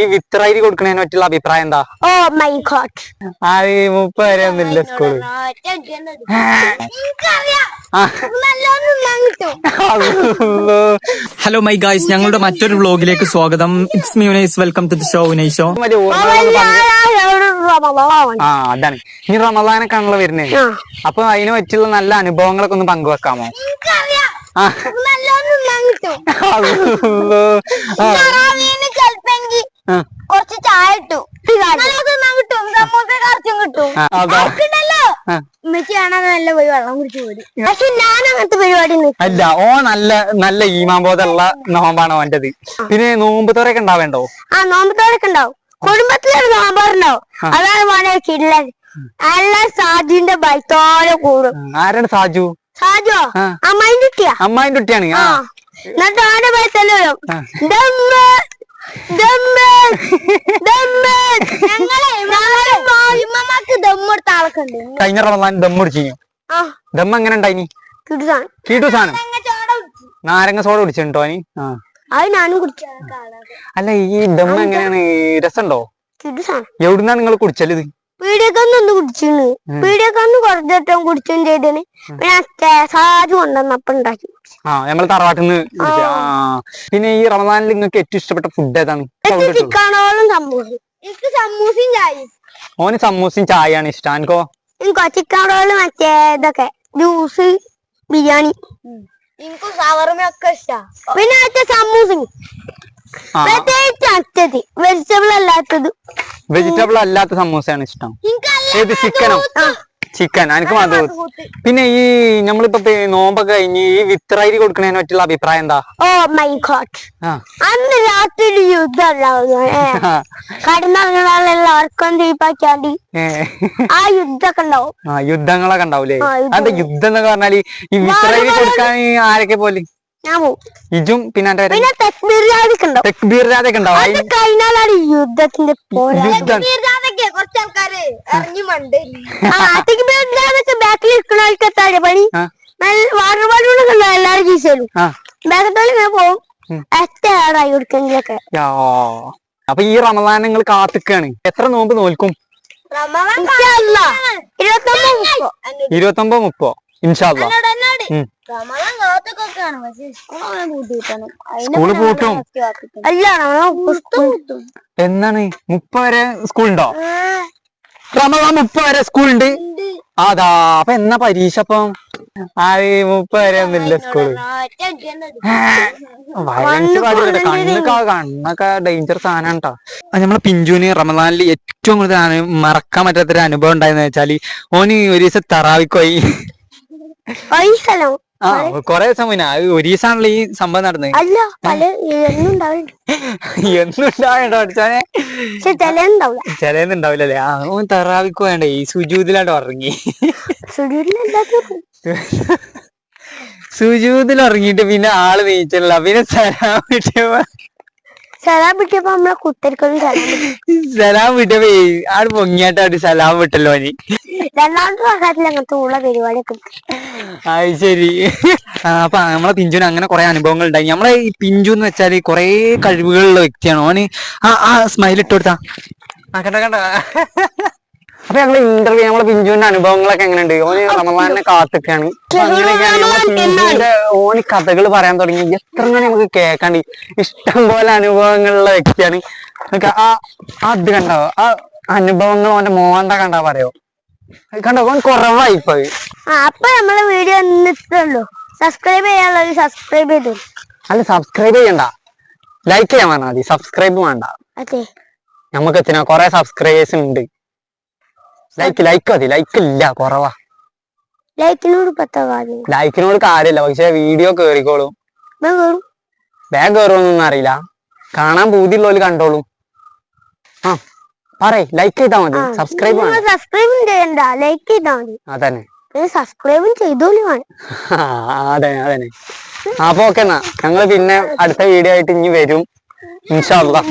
ഈ വിത്രൈരി കൊടുക്കണതിനെ പറ്റിയുള്ള അഭിപ്രായം എന്താ? ഓ മൈ ഗോഡ്, അത് 30 വരെ ഒന്നുമില്ല സ്കൂള്. ഹലോ മൈ ഗായ്സ്, ഞങ്ങളുടെ മറ്റൊരു വ്ലോഗിലേക്ക് സ്വാഗതം. It's me Unais, welcome to the show Unais show. അതാണ് ഇനി റമദാനൊക്കെ ആണല്ലോ വരുന്നത്. അപ്പൊ അതിനെ പറ്റിയുള്ള നല്ല അനുഭവങ്ങളൊക്കെ ഒന്ന് പങ്കുവെക്കാമോ? കുറച്ച് ചായ കിട്ടും, നല്ല പോയി വെള്ളം കുടിച്ചു പോരും. പക്ഷെ ഞാൻ അങ്ങനത്തെ പരിപാടി അല്ല. ഓ നല്ല ഈമാബോധമുള്ള നോമ്പാണ് ഓന്റത്. പിന്നെ നോമ്പ് തോരൊക്കെ ഉണ്ടാവേണ്ടോ? ആ നോമ്പ് തോരൊക്കെ ഉണ്ടാവും. കുടുംബത്തിലൊരു നോമ്പാറുണ്ടാവും. അതാണ് മോനെ കിള്ളൻ. നല്ല സാജുവിന്റെ ബൈത്തോടെ കൂടും. ആരാണ് സാജു? സാജു അമ്മായിന്റെ കുട്ടിയാ. അമ്മായിന്റെ കുട്ടിയാണ്. എന്നിട്ട് അവന്റെ ബൈത്തല്ലേ വരും. ദമ്മെടുത്ത ആളൊക്കെ ഉണ്ട്. കഴിഞ്ഞ റമദാൻ ദമ്മുടിച്ചു. ദമ്മ എങ്ങനെ ഉണ്ടായിനി? കീട്ടു സാധനം നാരങ്ങ സോഡ കുടിച്ചിട്ടുണ്ടോ നീ? അത് ഞാനും കുടിച്ചു. അല്ല, ഈ ദമ്മ എങ്ങനെയാണ്? രസമുണ്ടോ? എവിടുന്നാ നിങ്ങൾ കുടിച്ചത്? ഇത് പീടിയൊക്കെ കുടിച്ചിരുന്നു. പീടിയൊക്കെ കുറച്ചേറ്റം കുടിച്ചും ചെയ്തേന്. പിന്നെ സാജു കൊണ്ടുവന്നപ്പം ഉണ്ടാക്കി. നമ്മള് തറവാട്ടിന്ന്. പിന്നെ ഈ റമദാനിൽ നിങ്ങൾക്ക് ഏറ്റവും ഇഷ്ടപ്പെട്ട ഫുഡ് ഏതാണ്? ചിക്കനോളും സമൂസയും. എനിക്ക് സമൂസയും ചായയും. ഓന് സമൂസയും ചായയാണ് ഇഷ്ടം. എനിക്കോ? എനിക്കോ ചിക്കനോള് മറ്റേ ഇതൊക്കെ ജ്യൂസ്, ബിരിയാണി, എനിക്കും ഷവർമയൊക്കെ ഇഷ്ടം. പിന്നെ മറ്റേ സമൂസയും പ്രത്യേകിച്ച് അറ്റത് വെജിറ്റബിൾ അല്ലാത്ത സമൂസയാണ് ഇഷ്ടം. ഏത്? ചിക്കനോ? ചിക്കൻ. എനിക്ക് മാത്രം. പിന്നെ ഈ നമ്മളിപ്പോ നോമ്പൊക്കെ കഴിഞ്ഞ് ഈ വിത്രൈരി കൊടുക്കണതിനെ പറ്റിയുള്ള അഭിപ്രായം എന്താ? ഓ മൈ ഗോഡ്, അന്ന് രാത്രി യുദ്ധം കടന്നറങ്ങാർക്കും തീപ്പാക്കാണ്ടി ആ യുദ്ധമൊക്കെ ഉണ്ടാവും. യുദ്ധങ്ങളൊക്കെ ഉണ്ടാവൂലേ? അത് യുദ്ധം എന്നൊക്കെ പറഞ്ഞാല് ഈ വിത്രൈരി കൊടുക്കാൻ ആരൊക്കെ പോലെ? ഇജും പിന്നെ തെക്ബീർ ജാഥയൊക്കെ ഉണ്ടാവും. കഴിഞ്ഞാലാണ് യുദ്ധത്തിന്റെ ബാക്കിൽ ഇരിക്കുന്ന ആൾക്കെത്താ പണി. വാട്ടർ ബലൂണൊക്കെ ഉണ്ടാവും എല്ലാവരും ചീസയിലും. ബാക്കത്തോളം ഇങ്ങനെ പോകും. എട്ടായി കൊടുക്കെങ്കിലൊക്കെ. അപ്പൊ ഈ റമദാൻ നിങ്ങൾ കാത്തിക്കാണ്. എത്ര നോമ്പ് നോൽക്കും? 29-30 ഇൻഷാ അല്ലാഹ്. സ്കൂള് പൂട്ടും. എന്നാണ് 30 വരെ സ്കൂളുണ്ടോ? റമദാൻ 30 വരെ സ്കൂളുണ്ട്. അതാ. അപ്പൊ എന്നാ പരീക്ഷ? അപ്പം 30 വരെ ഒന്നുമില്ല സ്കൂള്. വയലൻസ് പാടില്ല. കണ്ണൊക്കെ ഡേഞ്ചർ സാധനം കേട്ടോ. നമ്മളെ പിഞ്ചുവിന് റമദാനിൽ ഏറ്റവും കൂടുതൽ മറക്കാൻ പറ്റാത്തൊരു അനുഭവം ഉണ്ടായെന്ന് വെച്ചാല്, ഓന് ഒരു ദിവസം തറാവിക്കോയി. കൊറേ ദിവസം മുന്നേ. ഒരു ദിവസമാണല്ലോ ഈ സംഭവം നടന്നത്. എന്നും ചിലന്നുണ്ടാവില്ലല്ലേ? ഓൻ തറാവിക്ക് വേണ്ടേ ഈ സുജൂദിലാണ്ട് ഉറങ്ങി. സുജൂദിൽ ഉറങ്ങിയിട്ട് പിന്നെ ആള് നീച്ചല്ല. പിന്നെ സലാം വിട്ടപ്പോ നമ്മളെ കുത്തരിക്കൊരു സലാം വിട്ടപ്പോ ആട് പൊങ്ങിയായിട്ട് സലാം വിട്ടല്ലോ നീ. രണ്ടാമത്തെ വർഷത്തിൽ അങ്ങനത്തെ ഉള്ള പരിപാടിയൊക്കെ. അത് ശരി. അപ്പൊ നമ്മളെ പിഞ്ചുന് അങ്ങനെ കുറെ അനുഭവങ്ങൾ ഉണ്ടായി. നമ്മളെ ഈ പിഞ്ചു എന്ന് വെച്ചാല് കുറെ കഴിവുകളുള്ള വ്യക്തിയാണ്. ഓന് ആ സ്മൈൽ ഇട്ട് കൊടുത്താ കണ്ട. അപ്പൊ ഞങ്ങള് ഇന്റർവ്യൂ നമ്മളെ പിഞ്ചുവിന്റെ അനുഭവങ്ങളൊക്കെ എങ്ങനെയുണ്ട്? ഓന് റമദാനിനെ കാത്തിക്കാണ്. അങ്ങനെയൊക്കെയാണ് നമ്മളെ പിഞ്ചുവിന്റെ ഓന് കഥകൾ പറയാൻ തുടങ്ങി. എത്ര നമുക്ക് കേൾക്കാണ്ട്. ഇഷ്ടം പോലെ അനുഭവങ്ങളുള്ള വ്യക്തിയാണ്. അത് കണ്ടോ? ആ അനുഭവങ്ങൾ ഓന്റെ മോന്റെ കണ്ടാ പറയോ? കണ്ടോ? ഓൻ കുറവായിപ്പോ. അപ്പൊ നമ്മളെ വീഡിയോ ഇത്രയുള്ളൂ. സബ്സ്ക്രൈബ് ചെയ്യാനുള്ളത് സബ്സ്ക്രൈബ് ചെയ്തു. അല്ല, സബ്സ്ക്രൈബ് ചെയ്യണ്ട, ലൈക്ക് ചെയ്യാൻ പറഞ്ഞാൽ മതി. സബ്സ്ക്രൈബ് വേണ്ട. അതെ, നമുക്ക് എത്തിനാ കൊറേ സബ്സ്ക്രൈബേഴ്സ് ഉണ്ട്. ലൈക്ക് മതി. ലൈക്ക് ഇല്ല, കുറവാ. ലൈക്കിനോട് കാര്യമില്ല. പക്ഷെ വീഡിയോ കേറിക്കോളും. ബാഗ് കയറുമെന്നൊന്നും അറിയില്ല. കാണാൻ പൂതിയുള്ളവര് കണ്ടോളൂ. പറയ്, ലൈക്ക് ചെയ്താ മതി. സബ്സ്ക്രൈബ് ചെയ്യണ്ട, ലൈക്ക് ചെയ്താ മതി. അതന്നെ, സബ്സ്ക്രൈബും ചെയ്തോളൂ. അതന്നെ. അപ്പൊ ഓക്കെ, എന്നാ ഞങ്ങള് പിന്നെ അടുത്ത വീഡിയോ ആയിട്ട് ഇനി വരും ഇൻഷാ അല്ലാഹ്.